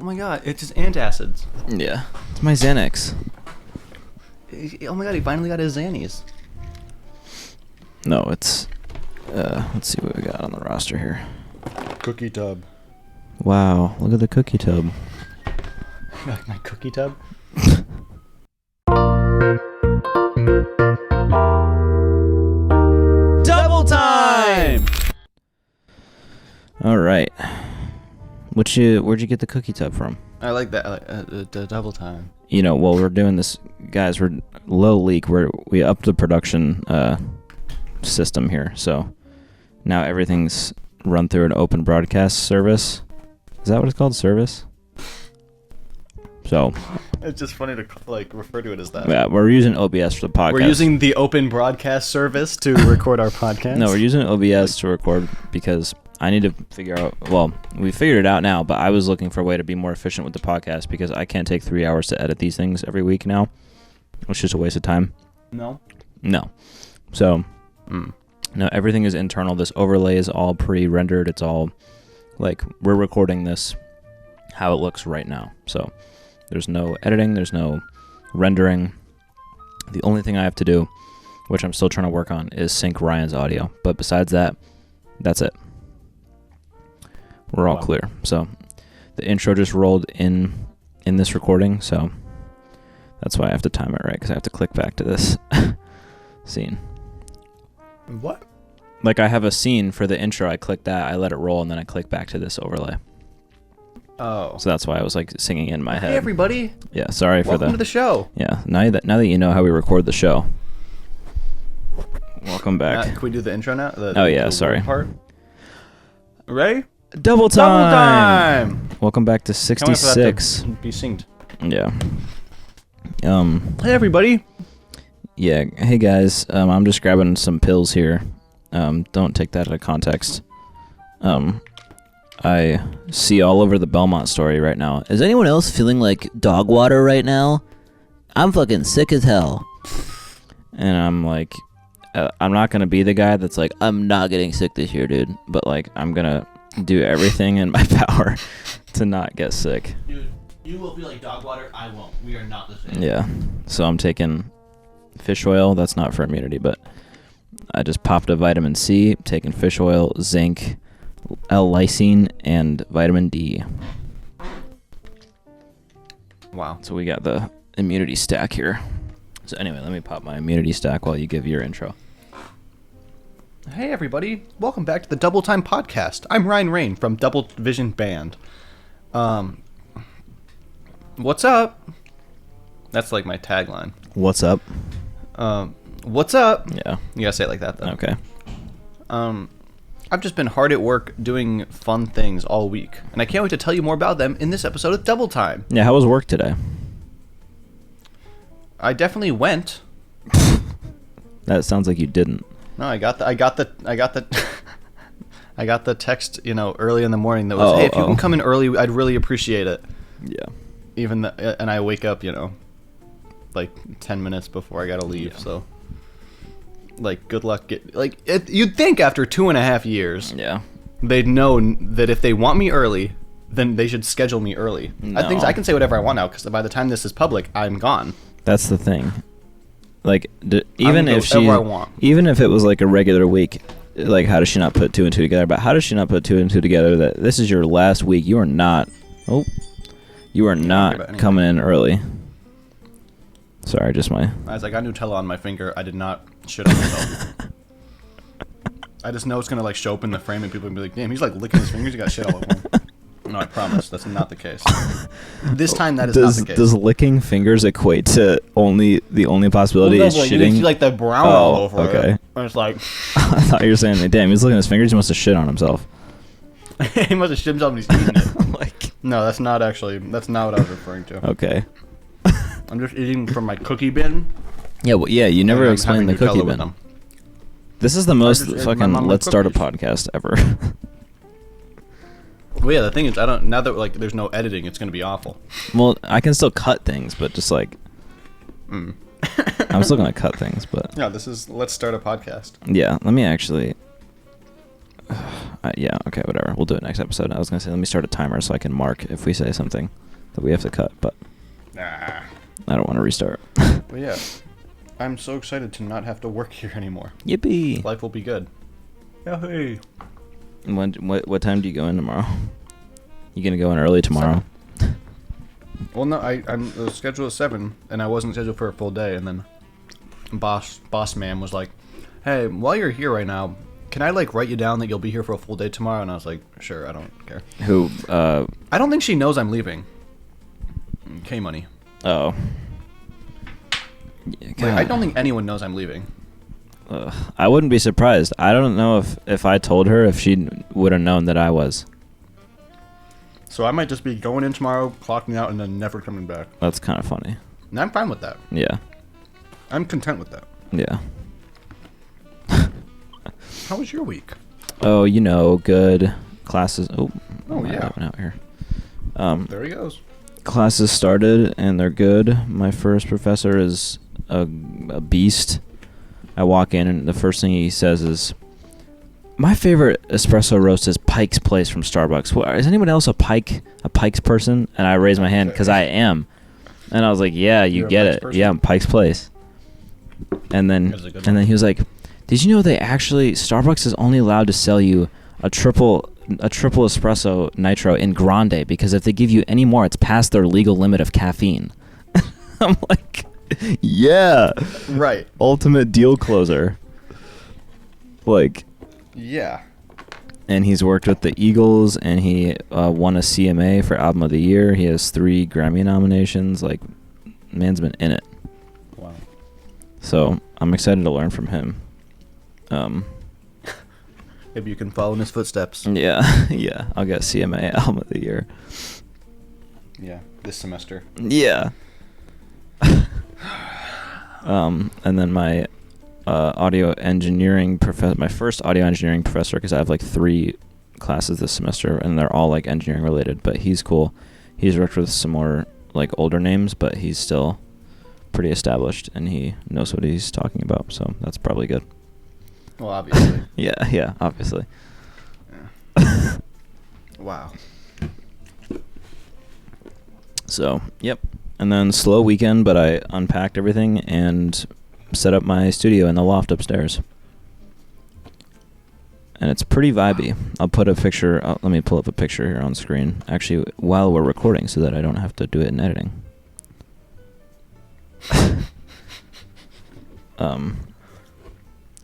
Oh my god, it's his antacids. Yeah, it's my Xanax. Oh my god, he finally got his Xannies. No, it's... let's see what we got on the roster here. Cookie tub. Wow, look at the cookie tub. Like my cookie tub? Double time! All right. Where'd you get the cookie tub from? I like that. I like the double time. You know, while we're doing this, guys, we're low leak. We upped the production system here, so now everything's run through an open broadcast service. Is that what it's called? Service? So It's just funny to refer to it as that. yeah, we're using OBS for the podcast. We're using the open broadcast service to record our podcast. No, we're using OBS to record because I need to figure out. Well, we figured it out now, but I was looking for a way to be more efficient with the podcast because I can't take 3 hours to edit these things every week now. It's just a waste of time. No. So, no, everything is internal. This overlay is all pre-rendered. It's all like we're recording this how it looks right now. So there's no editing. There's no rendering. The only thing I have to do, which I'm still trying to work on, is sync Ryan's audio. But besides that, that's it. We're all clear. So the intro just rolled in this recording. So that's why I have to time it right, because I have to click back to this scene. What? Like I have a scene for the intro. I click that, I let it roll, and then I click back to this overlay. Oh. So that's why I was like singing in my head. Hey everybody. Yeah, sorry for Welcome to the show. Yeah, now that you know how we record the show. Welcome back. Can we do the intro now? Yeah, sorry. Part? Ready? Double time. Double time. Welcome back to Can't wait for that 66. to be synced. Yeah. Hey everybody. Yeah. Hey guys. I'm just grabbing some pills here. Don't take that out of context. I see all over the Belmont story right now. Is anyone else feeling like dog water right now? I'm fucking sick as hell. And I'm like, I'm not gonna be the guy that's like, I'm not getting sick this year, dude. But like, I'm gonna do everything in my power to not get sick. Dude, you will feel like dog water. I won't. We are not the same. Yeah. So I'm taking fish oil. That's not for immunity, but I just popped a vitamin C, taking fish oil, zinc, L-lysine, and vitamin D. Wow. So we got the immunity stack here. So anyway, let me pop my immunity stack while you give your intro. Hey everybody. Welcome back to the Double Time Podcast. I'm Ryan Rain from Double Vision Band. What's up? That's like my tagline. What's up? What's up? Yeah. You gotta say it like that though. Okay. I've just been hard at work doing fun things all week, and I can't wait to tell you more about them in this episode of Double Time. Yeah, how was work today? I definitely went. That sounds like you didn't. No, I got the I got the text, early in the morning that was, hey, if you can come in early, I'd really appreciate it. Yeah. And I wake up, like 10 minutes before I gotta leave. Yeah. So, like, good luck. You'd think after 2.5 years, Yeah. they'd know that if they want me early, then they should schedule me early. No. I can say whatever I want now because by the time this is public, I'm gone. That's the thing. Like, even if I want. Even if it was like a regular week, like, how does she not put two and two together? But how does she not put two and two together that this is your last week? You are not coming in early. Sorry, just my... As I got Nutella on my finger, I did not shit on myself. I just know it's gonna like show up in the frame and people are gonna be like, damn, he's like licking his fingers, he got shit all over him. No, I promise, that's not the case. This time that is not the case. Does licking fingers equate to the only possibility is like, shitting? You can see like the brown all over okay. it. And it's like... I thought you were saying, damn, he's licking his fingers, he must have shit on himself. He must have shit himself and he's eating it. Like... No, that's not what I was referring to. Okay. I'm just eating from my cookie bin. Yeah, well, yeah, you never and I'm explained the having cookie Nutella with bin. them. This is the most just ate my fucking mama's let's start a cookies. podcast ever. Well, yeah, the thing is, now that like there's no editing, it's gonna be awful. Well, I can still cut things, but just like... I'm still gonna cut things, but... Yeah, let's start a podcast. Yeah, let me actually... Yeah, okay, whatever. We'll do it next episode. I was going to say, let me start a timer so I can mark if we say something that we have to cut, but Nah. I don't want to restart. But yeah, I'm so excited to not have to work here anymore. Yippee! Life will be good. Yeah, hey. What time do you go in tomorrow? You going to go in early tomorrow? Well, no, I'm scheduled at 7, and I wasn't scheduled for a full day, and then boss man was like, hey, while you're here right now, can I, like, write you down that you'll be here for a full day tomorrow? And I was like, sure, I don't care. Who, I don't think she knows I'm leaving. K-Money. oh. Yeah, Like, I don't think anyone knows I'm leaving. I wouldn't be surprised. I don't know if I told her if she would have known that I was. So I might just be going in tomorrow, clocking out, and then never coming back. That's kind of funny. And I'm fine with that. Yeah. I'm content with that. Yeah. How was your week? Oh, good. Classes. Oh yeah. Out here. There he goes. Classes started and they're good. My first professor is a beast. I walk in and the first thing he says is, "My favorite espresso roast is Pike's Place from Starbucks." Well, is anyone else a Pike's person? And I raise my hand because I am. And I was like, "Yeah, you You're a get Pike's it. person? Yeah, I'm Pike's Place." And then That's a good one. he was like, "Did you know Starbucks is only allowed to sell you a triple espresso nitro in grande because if they give you any more, it's past their legal limit of caffeine." I'm like, "Yeah, Right. ultimate deal closer." Like, Yeah. and he's worked with the Eagles, and he won a CMA for Album of the Year. He has 3 Grammy nominations. Like, man's been in it. Wow. So I'm excited to learn from him. Maybe you can follow in his footsteps. Yeah, yeah. I'll get CMA Album of the Year. Yeah, this semester. Yeah. And then my audio engineering my first audio engineering professor, because I have like 3 classes this semester, and they're all like engineering related. But he's cool. He's worked with some more like older names, but he's still pretty established, and he knows what he's talking about. So that's probably good. Well, obviously. Yeah, obviously. Yeah. Wow. So, yep. And then slow weekend, but I unpacked everything and set up my studio in the loft upstairs. And it's pretty vibey. I'll put a picture, let me pull up a picture here on screen, actually, while we're recording so that I don't have to do it in editing.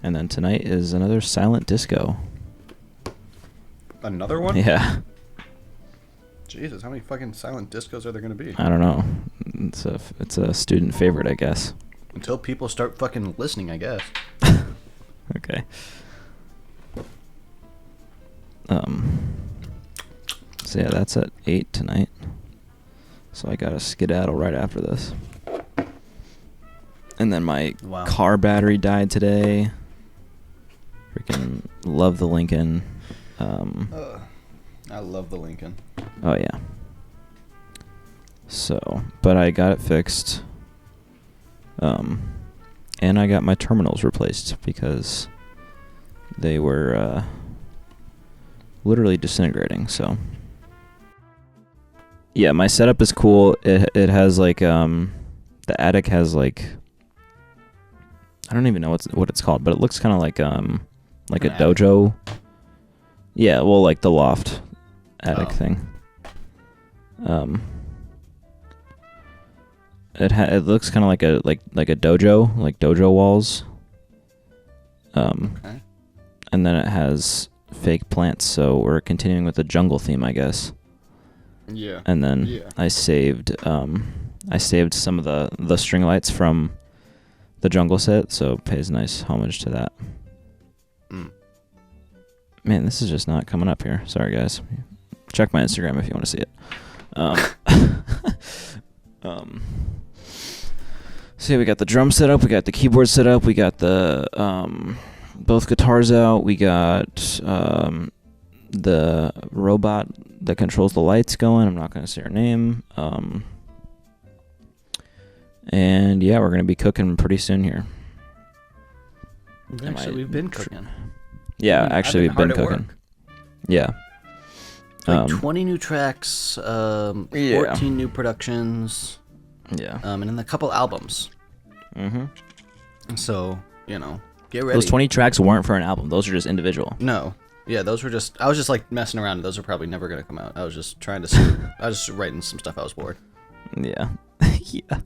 And then tonight is another silent disco. Another one? Yeah. Jesus, how many fucking silent discos are there gonna be? I don't know. It's a student favorite, I guess. Until people start fucking listening, I guess. Okay. So yeah, that's at 8 tonight. So I gotta skedaddle right after this. And then my Wow. car battery died today. Freaking love the Lincoln. I love the Lincoln. Oh yeah. So, but I got it fixed. And I got my terminals replaced because they were literally disintegrating. So, yeah, my setup is cool. It has like the attic has like, I don't even know what it's called, but it looks kind of like a An dojo. Yeah, well, like the loft attic Oh. thing. It looks kind of like a dojo, like dojo walls. Okay. And then it has fake plants, so we're continuing with the jungle theme, I guess. Yeah. And then Yeah. I saved some of the string lights from the jungle set, so it pays nice homage to that. Mm. Man, this is just not coming up here. Sorry, guys. Check my Instagram if you want to see it. So yeah, we got the drum set up, we got the keyboard set up, we got the both guitars out, we got the robot that controls the lights going. I'm not going to say her name. And yeah, we're going to be cooking pretty soon here. Actually, we've been cooking. Yeah, I've actually, we've hard been at cooking. work. Yeah. Like 20 new tracks, 14 new productions, Yeah. and then a couple albums. Mm-hmm. So, get ready. Those 20 tracks weren't for an album. Those are just individual. No. Yeah, those were just... I was just, like, messing around. Those are probably never going to come out. I was just trying to see... I was just writing some stuff. I was bored. Yeah. Yeah.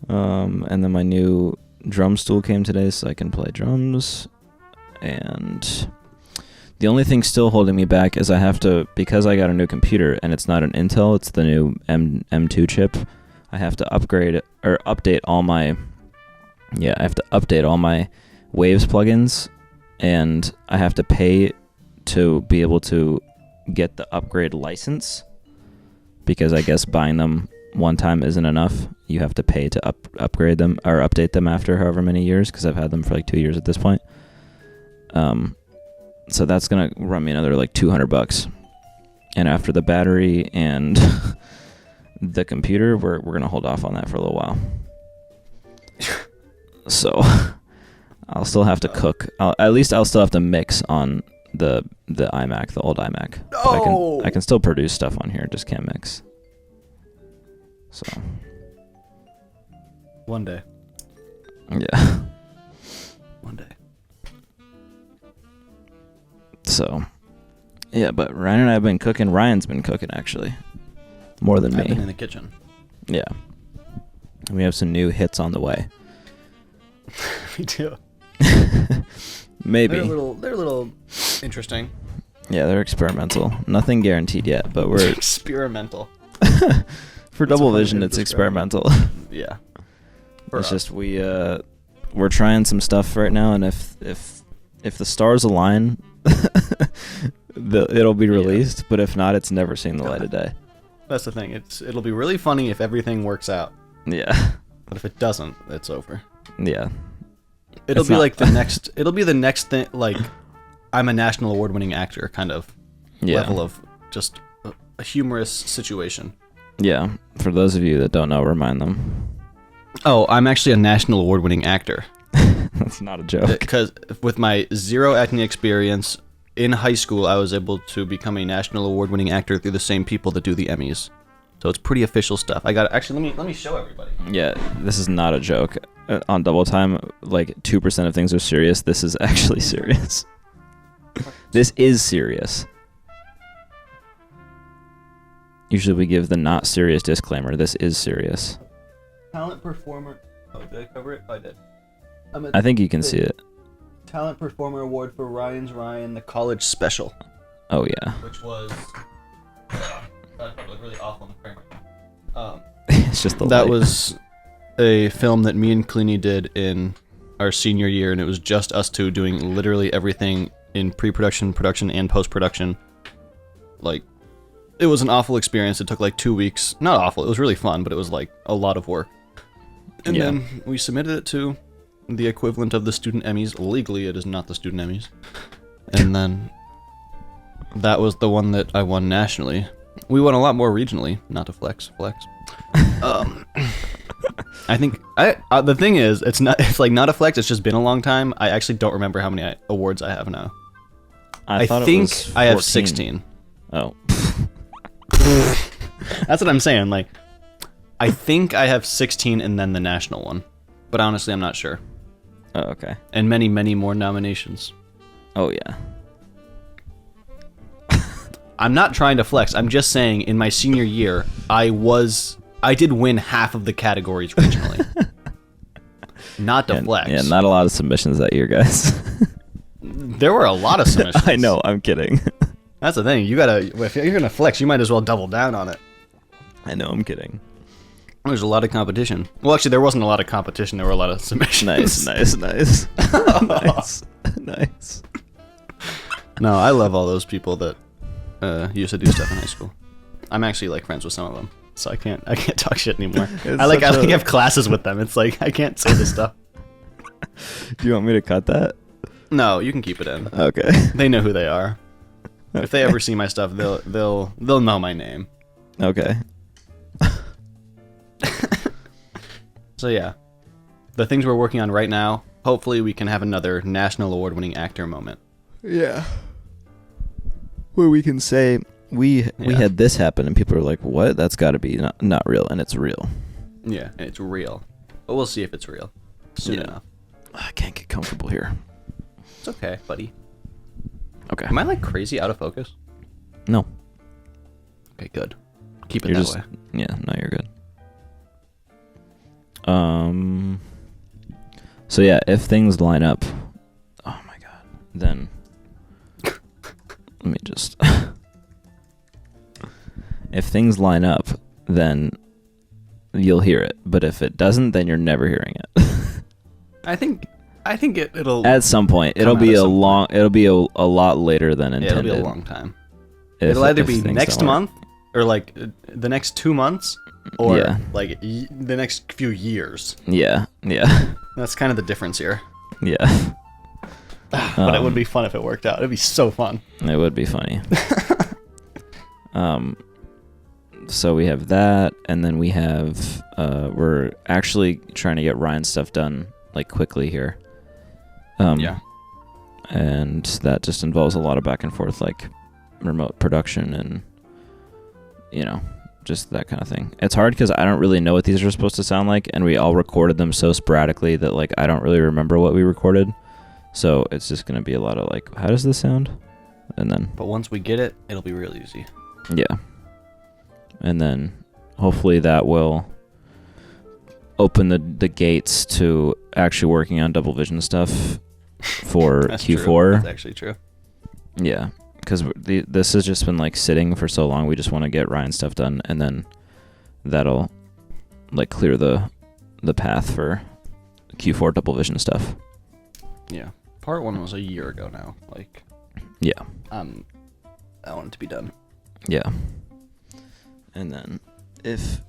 And then my new drum stool came today, so I can play drums. And the only thing still holding me back is I have to, because I got a new computer and it's not an Intel, it's the new M2 chip. I have to upgrade or update all my... Yeah, I have to update all my Waves plugins, and I have to pay to be able to get the upgrade license, because I guess buying them one time isn't enough. You have to pay to upgrade them or update them after however many years, because I've had them for like 2 years at this point. So that's gonna run me another like $200, and after the battery and the computer, we're gonna hold off on that for a little while. So I'll still have to cook. At least I'll still have to mix on the iMac, the old iMac. Oh! But I can still produce stuff on here, just can't mix. So One day. yeah. One day. So yeah, but Ryan and I have been cooking. Ryan's been cooking actually, more than I've been me. in the kitchen. Yeah. And we have some new hits on the way. Me too. Maybe. They're a little interesting. Yeah, they're experimental. Nothing guaranteed yet, but we're Experimental. for That's a Double funny Vision. way to It's describe it. experimental. Yeah. It's just we're trying some stuff right now, and if the stars align, it'll be released. But if not, it's never seen the light of day. That's the thing. It'll be really funny if everything works out. Yeah, But if it doesn't, it's over. yeah, It'll It's be not- like the next. It'll be the next thing. Like, I'm a national award-winning actor kind of yeah, level of just a humorous situation. yeah. For those of you that don't know, remind them. Oh, I'm actually a national award-winning actor. That's not a joke. Because with my zero acting experience in high school, I was able to become a national award-winning actor through the same people that do the Emmys. So it's pretty official stuff. I got actually. Let me show everybody. Yeah, this is not a joke. On Double Time, like 2% of things are serious. This is actually serious. This is serious. Usually we give the not serious disclaimer. This is serious. Talent performer. Oh, did I cover it? Oh, I did. I think you can see it. Talent Performer Award for Ryan's Ryan, the college special. Oh yeah. Which was. That probably looked really awful in the frame right now. It's just the That light. was a film that me and Cleany did in our senior year, and it was just us two doing literally everything in pre-production, production, and post-production. Like, it was an awful experience. It took like 2 weeks. Not awful. It was really fun, but it was like a lot of work. And Yeah. then we submitted it to the equivalent of the Student Emmys. Legally, it is not the Student Emmys. And then that was the one that I won nationally. We won a lot more regionally. Not to flex. I think the thing is, it's like not a flex. It's just been a long time. I actually don't remember how many awards I have now. I thought it think was I have 14. 16. Oh. That's what I'm saying. Like, I think I have 16 and then the national one, but honestly, I'm not sure. Oh, okay. And many, many more nominations. Oh yeah. I'm not trying to flex. I'm just saying, in my senior year, I did win half of the categories regionally. Not to flex. Yeah, not a lot of submissions that year, guys. There were a lot of submissions. I know. I'm kidding. That's the thing. If you're gonna flex, you might as well double down on it. I know. I'm kidding. There's a lot of competition. Well, actually, there wasn't a lot of competition. There were a lot of submissions. Nice. Nice. No, I love all those people that used to do stuff in high school. I'm actually like friends with some of them, so I can't talk shit anymore. It's I like such a- have classes with them. It's like I can't say this stuff. Do you want me to cut that? No, you can keep it in. Okay. They know who they are. If they ever see my stuff, they'll know my name. Okay. So yeah, the things we're working on right now hopefully we can have another national award-winning actor moment. Yeah. Where we can say we had this happen and people are like, "What? That's got to be not real," and it's real. Yeah, and it's real. But we'll see if it's real soon Yeah. enough. I can't get comfortable here. It's okay, buddy. Okay. Am I like crazy out of focus? No. Okay, good. Keep it You're that just way. yeah. No, you're good. So yeah, if things line up, oh my god, then let me just. If things line up, then you'll hear it. But if it doesn't, then you're never hearing it. I think it'll At some point, come it'll out be at a some long. It'll be a lot later than yeah, intended. it'll be a long time. if- It'll either if be things next don't work. month or like the next 2 months or Yeah. like the next few years. Yeah, yeah, That's kind of the difference here. yeah. But it would be fun if it worked out. It'd be so fun. It would be funny. So we have that, and then we have we're actually trying to get Ryan's stuff done like quickly here. Yeah. And that just involves a lot of back and forth, like remote production and just that kind of thing. It's hard because I don't really know what these are supposed to sound like, and we all recorded them so sporadically that like I don't really remember what we recorded. So it's just gonna be a lot of like, how does this sound? And then But once we get it, it'll be real easy. yeah. And then hopefully that will open the gates to actually working on double vision stuff for That's Q4. True. That's actually true. Yeah, because this has just been like sitting for so long. We just want to get Ryan's stuff done, and then that'll like clear the path for Q4 double vision stuff. Yeah. Part 1 was a year ago now. Like, Yeah, I want it to be done. yeah. And then if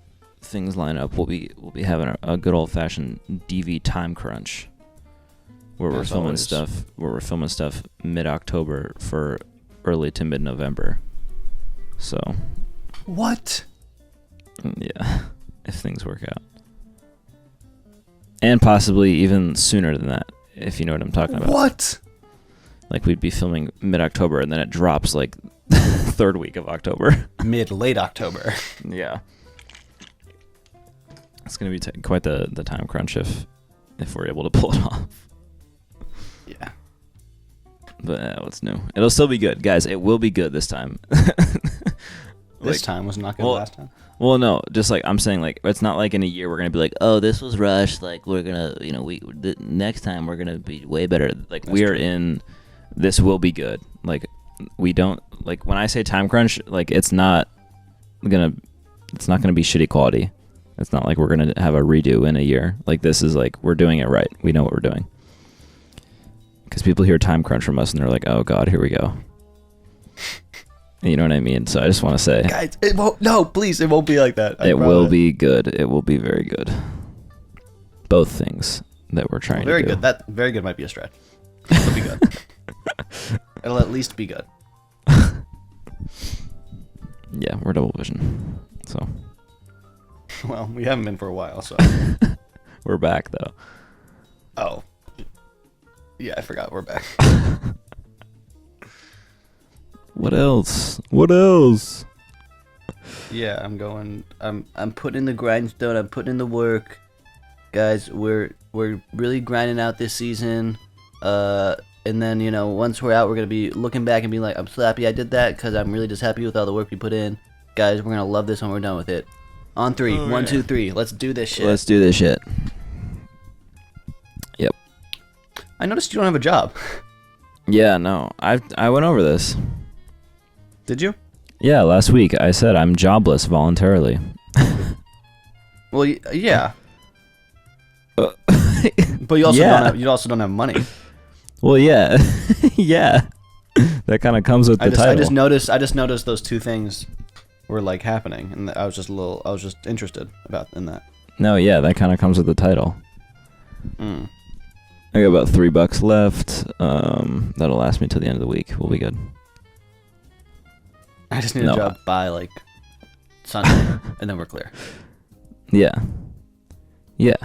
things line up, we'll be having a good old fashioned DV time crunch, where we're As filming always. stuff. Where we're filming stuff mid-October for early to mid-November. So What? yeah, if things work out, and possibly even sooner than that, if you know what I'm talking about. What? Like we'd be filming mid-October, and then it drops like third week of October. Late October. Yeah. It's going to be quite the time crunch if we're able to pull it off. Yeah. But what's new? It'll still be good. Guys, it will be good this time. This time was not good well- last time. Well, no, just like I'm saying, like it's not like in a year we're going to be like, "Oh, this was rushed." Like we're going to, next time we're going to be way better. Like That's we are true. in this will be good. Like we don't like when I say time crunch, like it's not going to be shitty quality. It's not like we're going to have a redo in a year. Like this is like we're doing it right. We know what we're doing. Because people hear time crunch from us and they're like, "Oh God, here we go." You know what I mean? So I just want to say, Guys, it won't. No, please, it won't be like that. I it will promise. be good. It will be very good. Both things that we're trying Very to do. good. That very good might be a stretch. It'll be good. It'll at least be good. Yeah, we're double vision. So Well, we haven't been for a while, so. we're back though. Oh. Yeah, I forgot we're back. What else? What else? Yeah, I'm putting in the grindstone. I'm putting in the work, guys. We're really grinding out this season. And then once we're out, we're gonna be looking back and be like, I'm so happy I did that because I'm really just happy with all the work we put in. Guys, we're gonna love this when we're done with it. On three, Oh, 1, yeah. 2, 3. Let's do this shit. Let's do this shit. Yep. I noticed you don't have a job. Yeah, no. I went over this. Did you? Yeah, last week I said I'm jobless voluntarily. Well, yeah. But you also Yeah. you also don't have money. Well, yeah. Yeah. That kind of comes with the I title. just noticed those two things were like happening, and I was just interested in that. No, yeah, that kind of comes with the title. Mm. I got about $3 left. That'll last me till the end of the week. We'll be good. I just need No. a job by like Sunday, and then we're clear. Yeah. Yeah.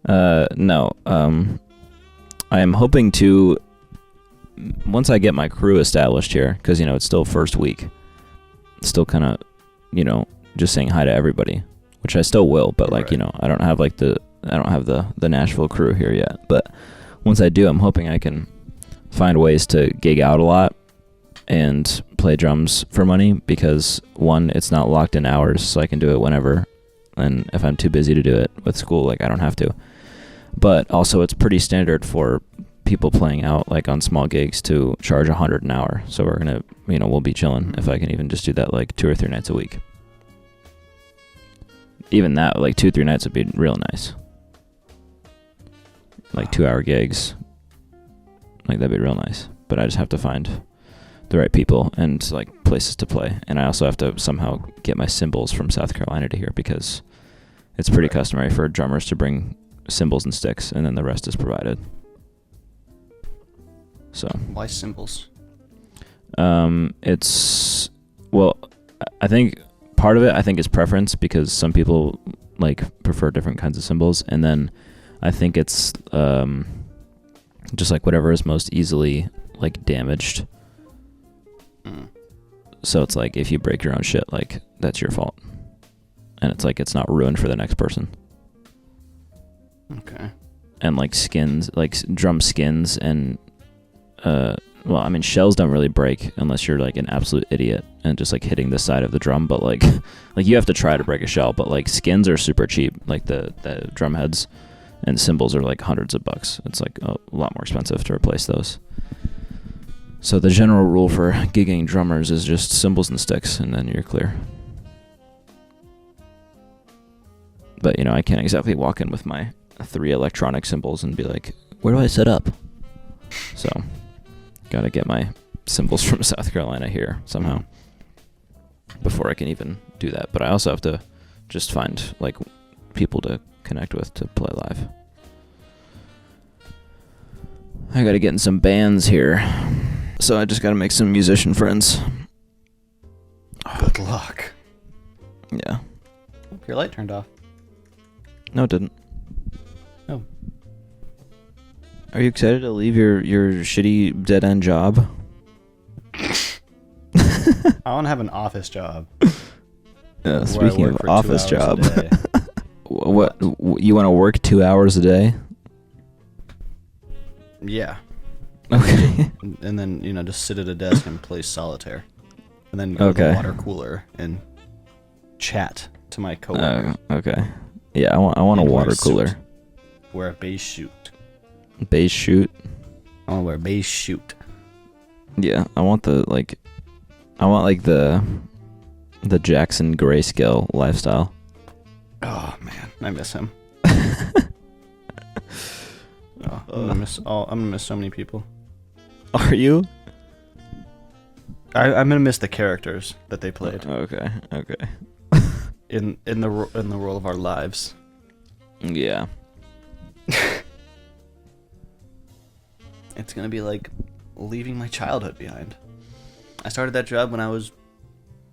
No. I am hoping to, once I get my crew established here, because, it's still first week, still kind of, just saying hi to everybody, which I still will, but like, Right. I don't have the Nashville crew here yet. But once I do, I'm hoping I can find ways to gig out a lot and play drums for money, because one, it's not locked in hours, so I can do it whenever. And if I'm too busy to do it with school, like, I don't have to. But also, it's pretty standard for people playing out, like, on small gigs to charge $100 an hour. So we're gonna, we'll be chilling if I can even just do that like 2 or 3 nights a week. Even that, like 2-3 nights would be real nice. Like 2-hour gigs, like that'd be real nice. But I just have to find the right people and like places to play. And I also have to somehow get my cymbals from South Carolina to here, because it's pretty customary for drummers to bring cymbals and sticks, and then the rest is provided. So Why cymbals? it's, well, I think part of it, I think, is preference, because some people like prefer different kinds of cymbals, and then I think it's just like whatever is most easily like damaged. So it's like if you break your own shit, like that's your fault, and it's like it's not ruined for the next person. Okay. And like skins, like drum skins, and well, I mean, shells don't really break unless you're like an absolute idiot and just like hitting the side of the drum, but like you have to try to break a shell. But like skins are super cheap, like the drum heads, and cymbals are like hundreds of bucks. It's like a lot more expensive to replace those. So the general rule for gigging drummers is just cymbals and sticks, and then you're clear. But I can't exactly walk in with my 3 electronic cymbals and be like, where do I set up? So gotta get my cymbals from South Carolina here somehow before I can even do that. But I also have to just find like people to connect with to play live. I gotta get in some bands here, so I just gotta make some musician friends. Good luck. Yeah. Your light turned off. No, it didn't. Oh. Are you excited to leave your shitty dead end job? I want to have an office job. where I Speaking work of for 2 office hours job, a day. what you want to work 2 hours a day? Yeah. Okay. And then, just sit at a desk and play solitaire. And then go to Okay. the water cooler and chat to my coworker. Okay. Yeah, I want a And wear water a suit. cooler. Wear a beige suit. Base shoot. I want to wear a beige suit. Yeah, I want the Jackson Grayscale lifestyle. Oh man, I miss him. I'm gonna miss so many people. Are you? I'm gonna miss the characters that they played Okay. in the role of our lives. Yeah. It's gonna be like leaving my childhood behind. I started that job when I was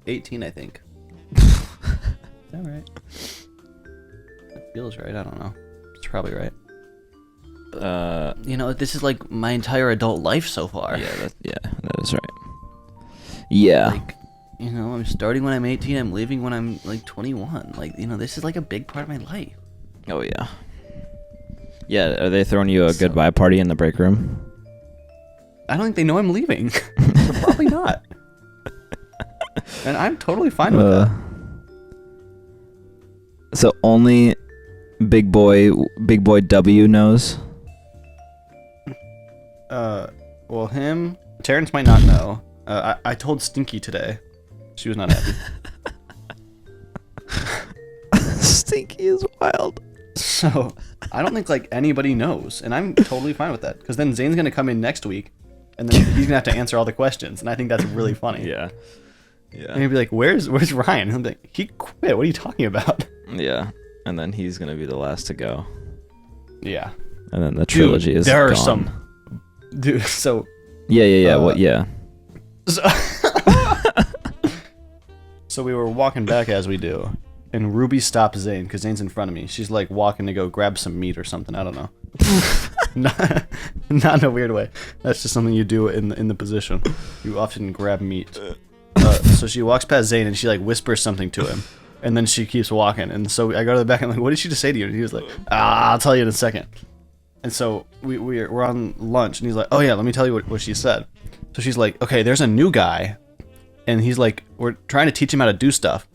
18, I think. Is that right? That feels right. I don't know. It's probably right. This is like my entire adult life so far. Yeah, that is right. Yeah. Like, I'm starting when I'm 18. I'm leaving when I'm like 21. Like, this is like a big part of my life. Oh yeah. Yeah, are they throwing you a goodbye party in the break room? I don't think they know I'm leaving. They're probably not. And I'm totally fine with that. So only Big Boy W knows? Well, Terrence might not know. I told Stinky today. She was not happy. Stinky is wild. So, I don't think, anybody knows. And I'm totally fine with that. Because then Zane's going to come in next week. And then he's going to have to answer all the questions. And I think that's really funny. Yeah. And he'll be like, where's Ryan? He'll be like, he quit. What are you talking about? Yeah. And then he's gonna be the last to go. Yeah. And then the trilogy Dude, is there gone. are some... Dude, so... Yeah. So, So we were walking back as we do, and Ruby stops Zane because Zane's in front of me. She's like walking to go grab some meat or something. I don't know. not in a weird way. That's just something you do in the position. You often grab meat. So she walks past Zane and she like whispers something to him, and then she keeps walking. And so I go to the back and I'm like, "What did she just say to you?" And he was like, "I'll tell you in a second." And so we're on lunch, and he's like, "Oh yeah, let me tell you what she said." So she's like, "Okay, there's a new guy, and he's like, we're trying to teach him how to do stuff."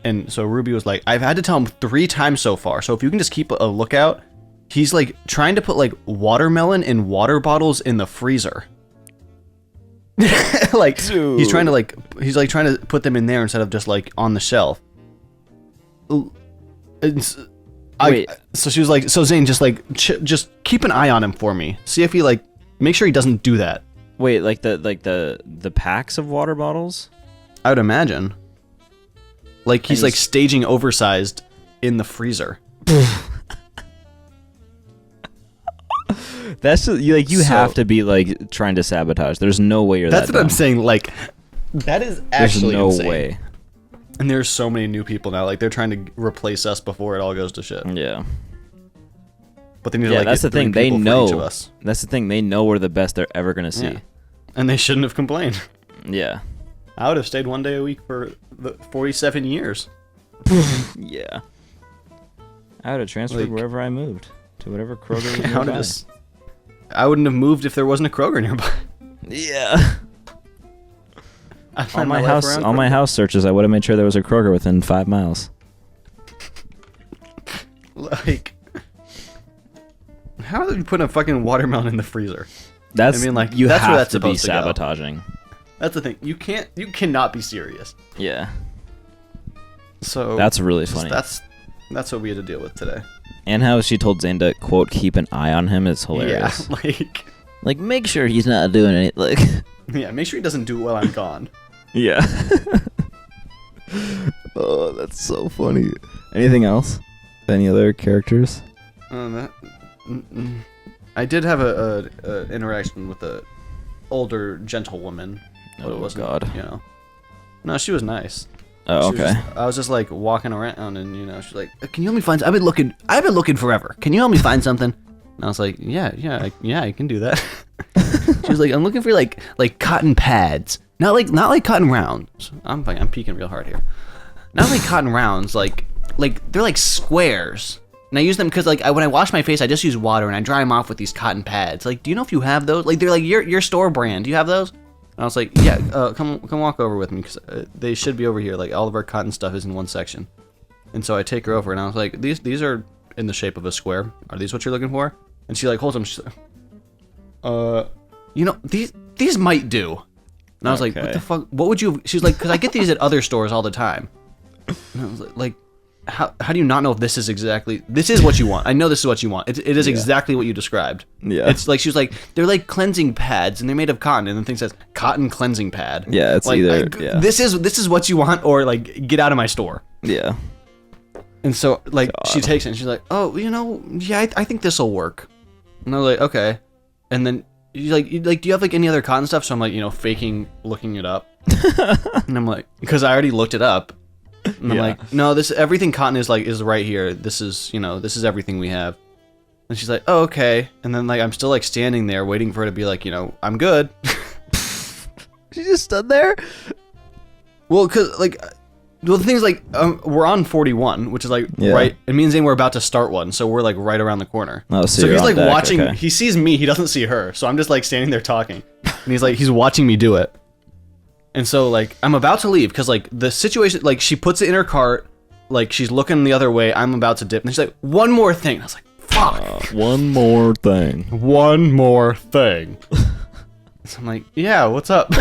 And so Ruby was like, "I've had to tell him 3 times so far. So if you can just keep a lookout." He's like trying to put like watermelon in water bottles in the freezer. Like Dude. he's trying to put them in there instead of just like on the shelf. Wait. So she was like, so Zane, just like just keep an eye on him for me. See if he like make sure he doesn't do that. Wait, like the packs of water bottles? I would imagine. Like he's like staging oversized in the freezer. That's just, you have to be like trying to sabotage. There's no way you're That's that what I'm dumb. saying. Like that is actually There's no insane. way. And there's so many new people now. Like they're trying to replace us before it all goes to shit. Yeah. But they need to Yeah, like that's get the thing. 3 They people for know. each of us. That's the thing. They know we're the best they're ever gonna see. Yeah. And they shouldn't have complained. Yeah. I would have stayed 1 day a week for the 47 years. Yeah. I would have transferred Like- wherever I moved to whatever Kroger was I would nearby. have I wouldn't have moved if there wasn't a Kroger nearby. Yeah. I'd On find my life house, around on my Kroger. house searches, I would have made sure there was a Kroger within 5 miles. Like, how are you putting a fucking watermelon in the freezer? That's I mean, like, you that's where have that's to be supposed to go. sabotaging. That's the thing. You cannot be serious. Yeah. So That's really funny. That's what we had to deal with today. And how she told Zane to quote keep an eye on him is hilarious. Yeah, Like make sure he's not doing it. Like yeah. Make sure he doesn't do it while I'm gone. yeah. Oh, that's so funny. Anything else? Any other characters? I did have a interaction with a older gentlewoman. But Oh, it wasn't, God. You know. No, she was nice. Oh, She was okay. I was just like walking around, and she's like, "Can you help me find? I've been looking forever. Can you help me find something?" And I was like, "Yeah, I can do that." She was like, "I'm looking for like cotton pads, not like cotton rounds." I'm peeking real hard here. Not like cotton rounds, like they're like squares. And I use them because like when I wash my face, I just use water and I dry them off with these cotton pads. Like, do you know if you have those? Like, they're like your store brand. Do you have those? And I was like, yeah, come walk over with me because they should be over here. Like all of our cotton stuff is in one section. And so I take her over and I was like, these are in the shape of a square. Are these what you're looking for? And she like holds them. She's like, these might do. And I was like, what Okay. the fuck? What would you? She's like, because I get these at other stores all the time. And I was like, how do you not know if this is what you want? I know this is what you want. It is exactly what you described. Yeah. It's like she was like, they're like cleansing pads and they're made of cotton, and the thing says cotton cleansing pad. Yeah, it's like, either yeah. This is what you want, or like get out of my store. Yeah. And so like she God. takes it and she's like, oh, yeah, I think this will work. And I was like, okay. And then you like, do you have like any other cotton stuff? So I'm like, faking looking it up. And I'm like, because I already looked it up. And I'm Yeah. like, no, everything cotton is right here. This is everything we have. And she's like, oh, okay. And then like I'm still like standing there waiting for her to be like, I'm good. She just stood there? Well, the thing is like we're on 41, which is like Yeah. right. It means we're about to start one, so we're like right around the corner. Oh, so So you're he's on like deck, watching. okay. He sees me. He doesn't see her. So I'm just like standing there talking, and he's watching me do it. And so like I'm about to leave because like the situation, like she puts it in her cart, like she's looking the other way. I'm about to dip, and she's like, one more thing. And I was like, fuck. One more thing. One more thing. So I'm like, yeah, what's up?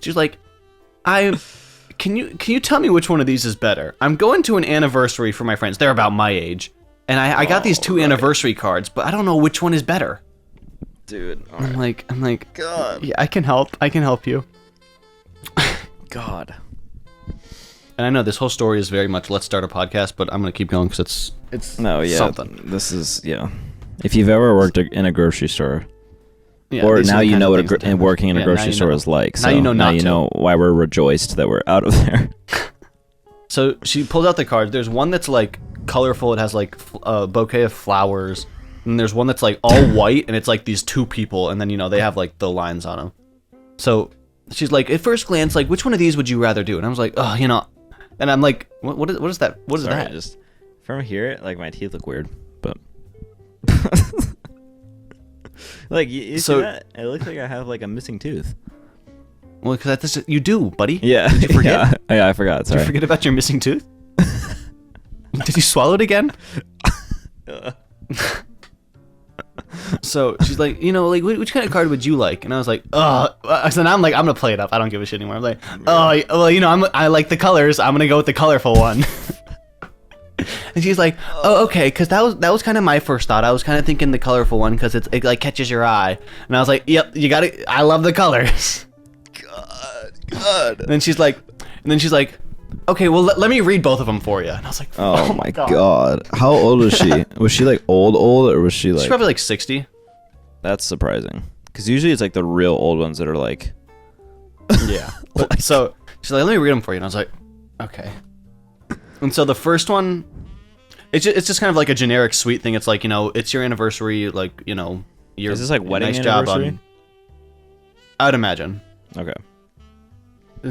She's like, can you tell me which one of these is better? I'm going to an anniversary for my friends. They're about my age. And I got these 2 anniversary cards, but I don't know which one is better. Dude. I'm like, God. yeah, I can help you. God. And I know this whole story is very much let's start a podcast, but I'm going to keep going because it's No, yeah. something. This is If you've ever worked in a grocery store, Yeah, or these are now the you kinds know of what things that happen. working in a Yeah, grocery now you store know. is like. Now So you know not you to. know why we're rejoiced that we're out of there. So she pulls out the cards. There's one that's like colorful. It has like a bouquet of flowers. And there's one that's like all white, and it's like these two people, and then they have like the lines on them. So she's like, at first glance, like, which one of these would you rather do? And I was like, oh, and I'm like, what is that? What is Sorry, that? Just from here, like my teeth look weird, but like you see that? It looks like I have like a missing tooth. Well, because that's you do, buddy. Yeah. Did you forget? Yeah, I forgot. Sorry. Did you forget about your missing tooth? Did you swallow it again? So she's like, like, which kind of card would you like? And I was like, so now I'm like, I'm gonna play it up. I don't give a shit anymore. I'm like, well, I like the colors. I'm gonna go with the colorful one. And she's like, oh, okay, because that was kind of my first thought. I was kind of thinking the colorful one because it like catches your eye. And I was like, yep, you got it. I love the colors. God. And then she's like, okay, well, let me read both of them for you. And I was like, oh my God. How old was she? Was she like old, or was she like... She's probably like 60. That's surprising. Because usually it's like the real old ones that are like... Yeah. So she's like, let me read them for you. And I was like, okay. And so the first one, it's just kind of like a generic sweet thing. It's like, it's your anniversary, like, your Is this like wedding nice anniversary? job on... I would imagine. Okay.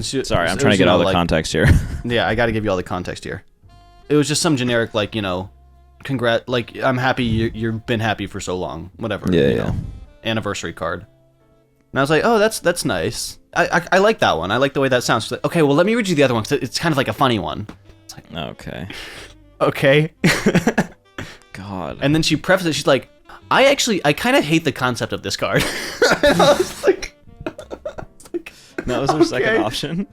Sorry, I'm trying to get all the context here. Yeah, I got to give you all the context here. It was just some generic, like, like, I'm happy you've been happy for so long, whatever. Yeah. Anniversary card. And I was like, oh, that's nice. I like that one. I like the way that sounds. She's like, okay, well, let me read you the other one, 'cause it's kind of like a funny one. It's like, Okay. Okay. God. And then she prefaced it. She's like, I kind of hate the concept of this card. And I was like... That was her second option.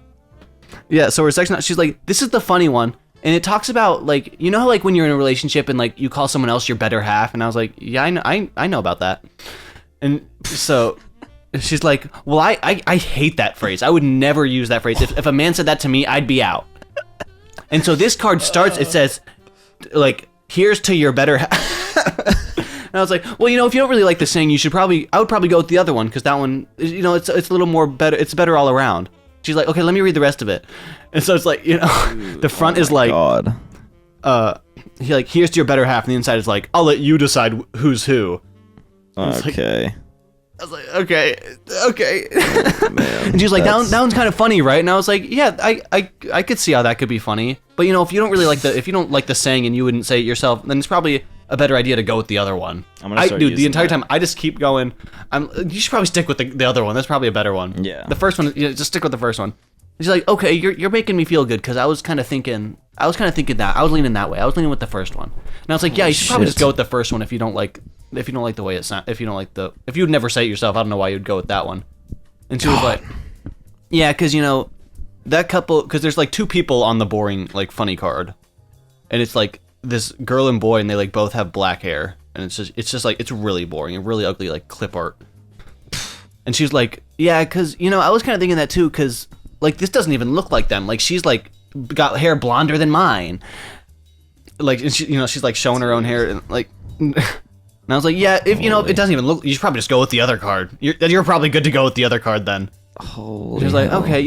Yeah, so her second, she's like, this is the funny one, and it talks about like, how like when you're in a relationship and like you call someone else your better half, and I was like, yeah, I know about that, and so she's like, well, I hate that phrase. I would never use that phrase. If a man said that to me, I'd be out. And so this card starts. It says, like, here's to your better half. And I was like, well, if you don't really like the saying, I would probably go with the other one, because that one, it's a little more better. It's better all around. She's like, okay, let me read the rest of it. And so it's like, the front is like, God. Here's to your better half, and the inside is like, I'll let you decide who's who. Okay. I was like, okay. Man, And she's like, that one's kind of funny, right? And I was like, yeah, I could see how that could be funny. But if you don't like the saying and you wouldn't say it yourself, then it's probably a better idea to go with the other one. I'm gonna start dude, the using entire that. time I just keep going. You should probably stick with the other one. That's probably a better one. Yeah. The first one, just stick with the first one. She's like, okay, you're making me feel good, because I was kind of thinking that. I was leaning that way. I was leaning with the first one. And I was like, yeah, you should probably just go with the first one if you don't like the way it sounds. If you'd never say it yourself, I don't know why you'd go with that one. And she was like, yeah, because that couple, because there's like two people on the boring, like, funny card, and it's like this girl and boy, and they like both have black hair, and it's just like, it's really boring and really ugly, like clip art. And she's like, yeah, because I was kind of thinking that too, because like this doesn't even look like them. Like, she's like got hair blonder than mine. Like, and she's like showing her own hair, and like. And I was like, yeah, if it doesn't even look, you should probably just go with the other card. You're probably good to go with the other card then. Holy She was like, hell. okay,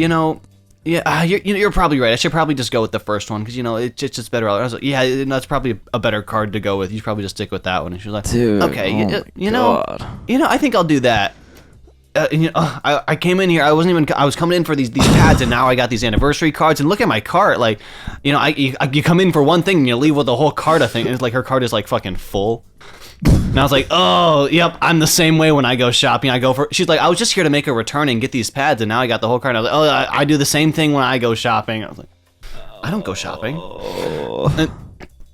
yeah, you're probably right. I should probably just go with the first one, because it's just better. I was like, yeah, that's probably a better card to go with. You should probably just stick with that one. And she was like, Dude, okay, God. I think I'll do that. I came in here. I was coming in for these pads, and now I got these anniversary cards. And look at my cart. Like, you come in for one thing and you leave with the whole cart. I think and it's like her cart is like fucking full. And I was like, oh, yep, I'm the same way when I go shopping. She's like, I was just here to make a return and get these pads, and now I got the whole cart. I was like, oh, I do the same thing when I go shopping. I was like, I don't go shopping. And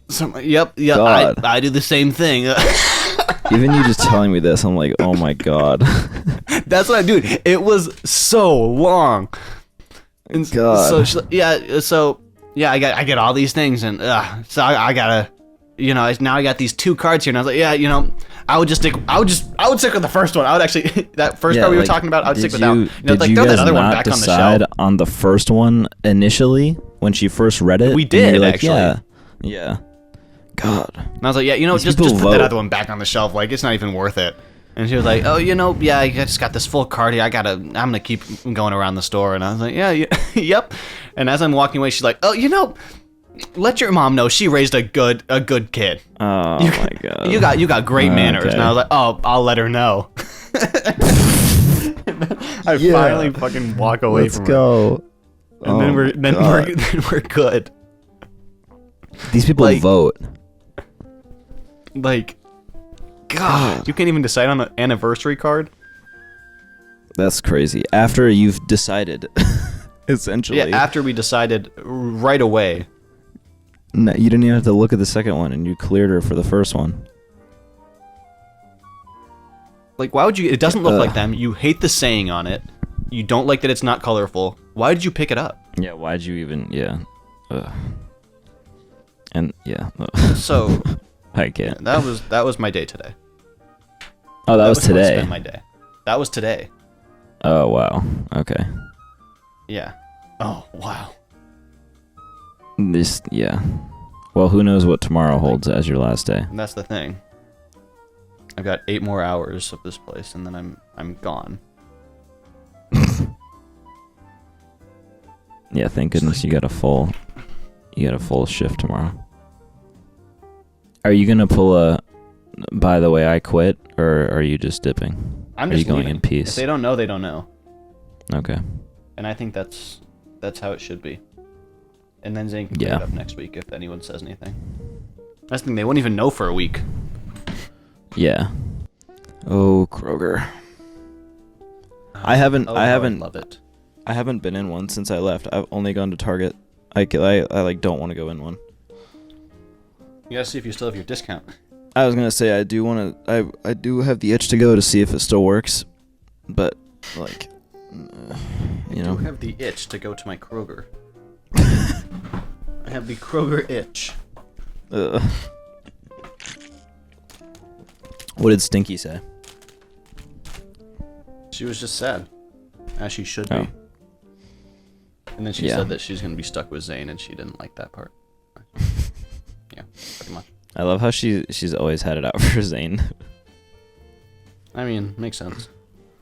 so, yep, God. I do the same thing. Even you just telling me this, I'm like, oh my God. That's what I do. It was so long. And God. So I get all these things, and so I gotta, now I got these two cards here, and I was like, yeah, I would stick with the first one. I would actually that first card we were talking about. I would stick with that one. Did Like, you throw guys that other one not back on the decide shelf. on the first one initially when she first read it? We And did, you're like, actually. Yeah. God. And I was like, yeah, These just people put vote. that other one back on the shelf. Like, it's not even worth it. And she was like, oh, yeah, I just got this full cart here. I'm gonna keep going around the store. And I was like, yeah, yep. And as I'm walking away, she's like, oh, let your mom know she raised a good kid. Oh my god. You got great manners. Okay. And I was like, oh, I'll let her know. I finally fucking walk away Let's from go. her. And then we're good. These people like- vote. Like, God, you can't even decide on an anniversary card. That's crazy. After you've decided, essentially. Yeah, after we decided right away. No, you didn't even have to look at the second one, and you cleared her for the first one. Like, why would you? It doesn't look Ugh. like them. You hate the saying on it. You don't like that it's not colorful. Why did you pick it up? Yeah, why'd you even? Yeah. And yeah, So I can't. that was my day today. Oh, that was how I today. spent my day. That was today. Oh wow. Okay. Yeah. Oh wow. Yeah. Well, who knows what tomorrow holds as your last day? And that's the thing. I've got 8 more hours of this place, and then I'm gone. Yeah. Thank goodness you got a full shift tomorrow. Are you gonna pull a? By the way, I quit, or are you just dipping? I'm Are just you going leaving. in peace? If they don't know, they don't know. Okay. And I think that's how it should be. And then Zane can Yeah. pick it up next week if anyone says anything. That's the thing, they wouldn't even know for a week. Yeah. Oh, Kroger. I haven't love it. I haven't been in one since I left. I've only gone to Target. I like don't want to go in one. You gotta see if you still have your discount. I was gonna say I do have the itch to go to see if it still works, but like, you I know. do have the itch to go to my Kroger. I have the Kroger itch. What did Stinky say? She was just sad, as she should Oh. be. And then she Yeah. said that she's gonna be stuck with Zane, and she didn't like that part. Yeah, pretty much. I love how she's always had it out for Zane. I mean, makes sense.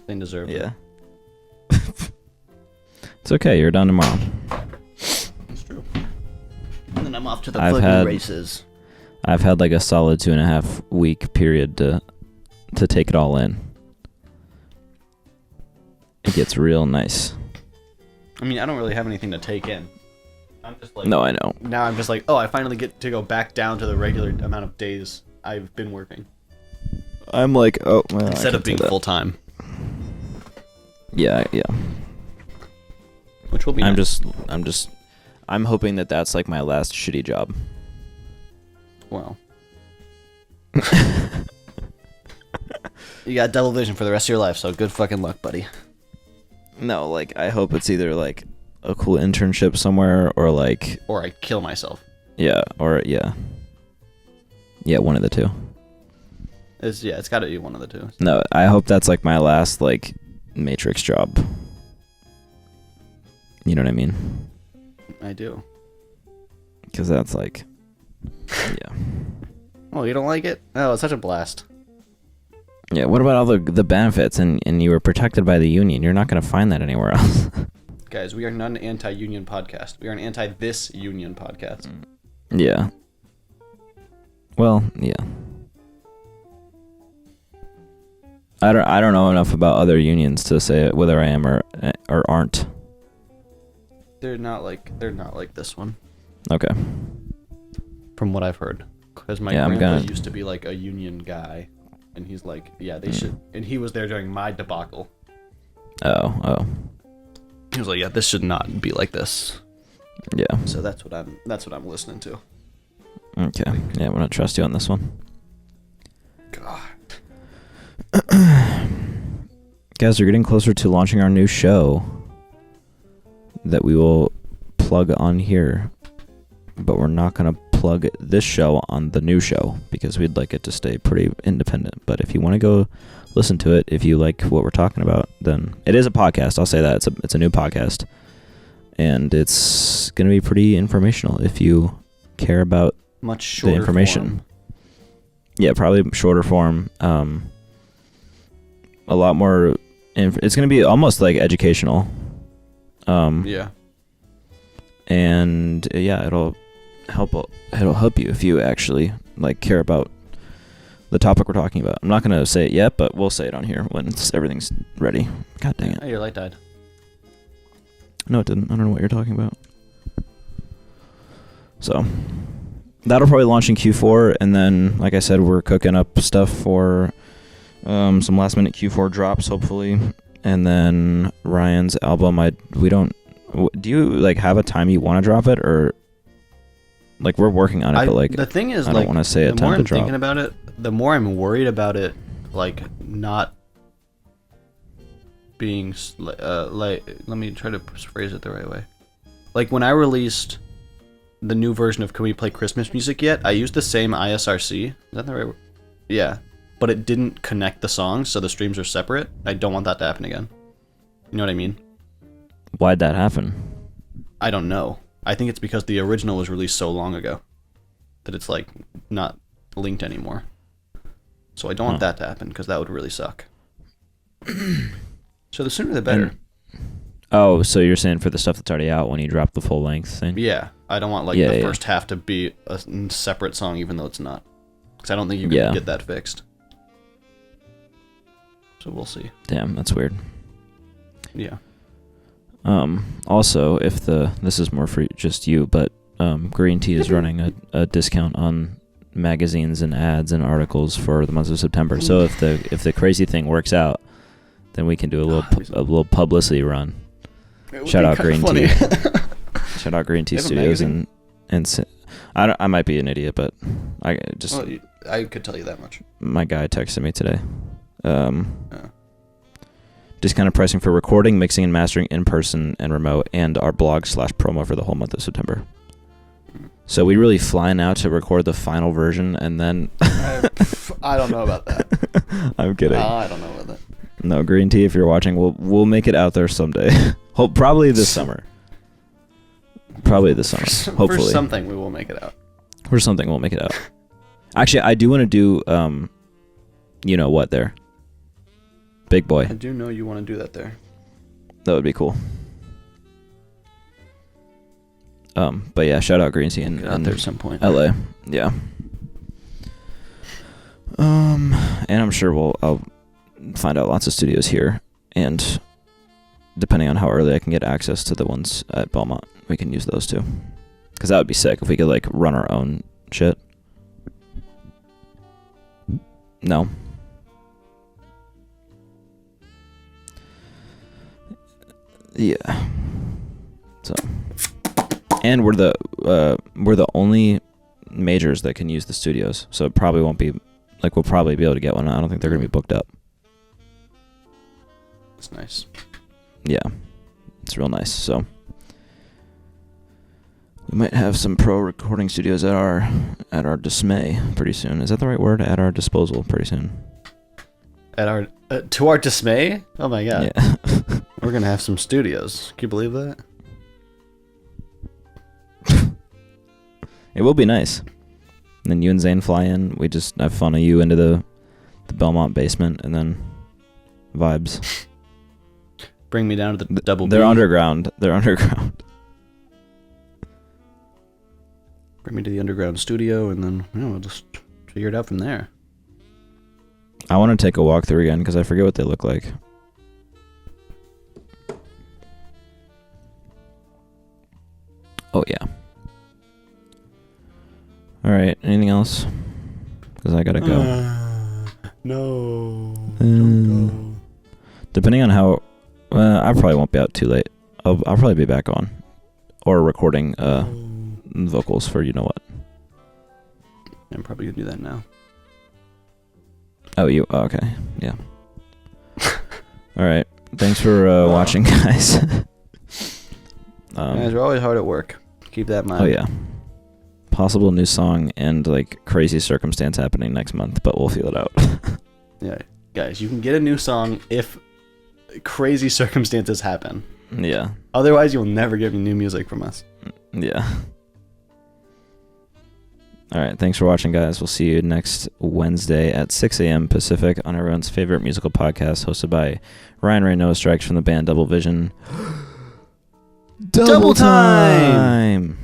Zane deserves it. Yeah. It's okay. You're done tomorrow. It's true. And then I'm off to the I've fucking had- races. I've had like a solid 2.5 week period to take it all in. It gets real nice. I mean, I don't really have anything to take in. I'm just like, No, I know. now I'm just like, oh, I finally get to go back down to the regular amount of days I've been working I'm like, oh, well, instead of being full time, Yeah. which will be. I'm nice. I'm hoping that that's like my last shitty job. Well. You got double vision for the rest of your life, so good fucking luck, buddy. No, like I hope it's either like a cool internship somewhere or like Or I kill myself. yeah, one of the two. It's got to be one of the two. No, I hope that's like my last like Matrix job. You know what I mean? I do. Because that's like, yeah, Oh, you don't like it? Oh, it's such a blast. yeah. What about all the benefits and you were protected by the union? You're not gonna find that anywhere else. Guys, we are not an anti-union podcast. We are an anti-this union podcast. Yeah. Well, yeah. I don't know enough about other unions to say whether I am or aren't. They're not like this one, Okay. from what I've heard. Because my Yeah, I'm grandpa gonna- used to be like a union guy, and he's like, yeah, they should. And he was there during my debacle. Oh. He was like, yeah, this should not be like this. Yeah. So that's what I'm listening to. Okay. Yeah, I'm gonna trust you on this one. God. Guys, we're getting closer to launching our new show that we will plug on here, but we're not going to plug this show on the new show because we'd like it to stay pretty independent. But if you want to go listen to it, if you like what we're talking about, then it is a podcast. I'll say that it's a new podcast, and it's going to be pretty informational if you care about Much shorter information. form. Yeah, probably shorter form. a lot more. It's going to be almost like educational. Yeah. And yeah, it'll help you if you actually like care about the topic we're talking about. I'm not going to say it yet, but we'll say it on here when everything's ready. God dang it. Hey, your light died. No, it didn't. I don't know what you're talking about. So that'll probably launch in Q4, and then, like I said, we're cooking up stuff for some last minute Q4 drops, hopefully, and then Ryan's album. Do you like have a time you want to drop it, or like we're working on it, but like the thing is, I like, don't want to say a the more time to I'm drop. thinking about it, the more I'm worried about it, like not being like. Let me try to phrase it the right way. Like when I released the new version of Can We Play Christmas Music Yet, I used the same ISRC. Is that the right word? Yeah, but it didn't connect the songs, so the streams are separate. I don't want that to happen again. You know what I mean? Why'd that happen? I don't know. I think it's because the original was released so long ago that it's like not linked anymore. So I don't want that to happen because that would really suck. So the sooner the better. Oh, so you're saying for the stuff that's already out when you drop the full length thing? Yeah, I don't want like the first half to be a separate song, even though it's not, because I don't think you can get that fixed. So we'll see. Damn, that's weird. Yeah. Also, if this is more for just you, but Green Tea is running a discount on magazines and ads and articles for the month of September. So if the crazy thing works out, then we can do a little publicity run. Shout out Green Tea. Shout out Green Tea Studios and I might be an idiot, but I just I could tell you that much. My guy texted me today. Discounted pricing for recording, mixing, and mastering in person and remote, and our blog/promo for the whole month of September. So we really flying out to record the final version, and then I don't know about that. I'm kidding. I don't know about that. No, Green Tea, if you're watching, we'll make it out there someday. Probably this summer. Hopefully. For something, we will make it out. For something, we'll make it out. Actually, I do want to do, you know what there. Big boy. I do know you want to do that there. That would be cool. But yeah, shout out Green Tea and out there at some point. LA. Yeah. And I'm sure I'll find out lots of studios here, and depending on how early I can get access to the ones at Belmont, we can use those too. Because that would be sick if we could like run our own shit. No. Yeah. So, and we're the only majors that can use the studios, so it probably won't be like we'll probably be able to get one. I don't think they're gonna be booked up. That's nice. Yeah, it's real nice. So we might have some pro recording studios at our dismay pretty soon. Is that the right word? At our disposal pretty soon. At our to our dismay? Oh my god. Yeah. We're gonna have some studios. Can you believe that? It will be nice. And then you and Zane fly in. We just have fun of you into the Belmont basement, and then vibes. Bring me down to the double. They're B. underground. They're underground. Bring me to the underground studio, and then we'll just figure it out from there. I want to take a walk through again because I forget what they look like. Oh yeah. All right. Anything else? Because I gotta go. No. Don't go. Depending on how, I probably won't be out too late. I'll probably be back on, or recording vocals for you know what. I'm probably gonna do that now. Oh, you? Oh, okay. Yeah. All right. Thanks for watching, guys. Guys, we're always hard at work. Keep that in mind. Oh yeah. Possible new song and like crazy circumstance happening next month, but we'll feel it out. Yeah, guys, you can get a new song if crazy circumstances happen. Yeah. Otherwise, you'll never get new music from us. Yeah. All right, thanks for watching, guys. We'll see you next Wednesday at 6 a.m. Pacific on everyone's favorite musical podcast, hosted by Ryan Ray Noah Strikes from the band Double Vision. Double time!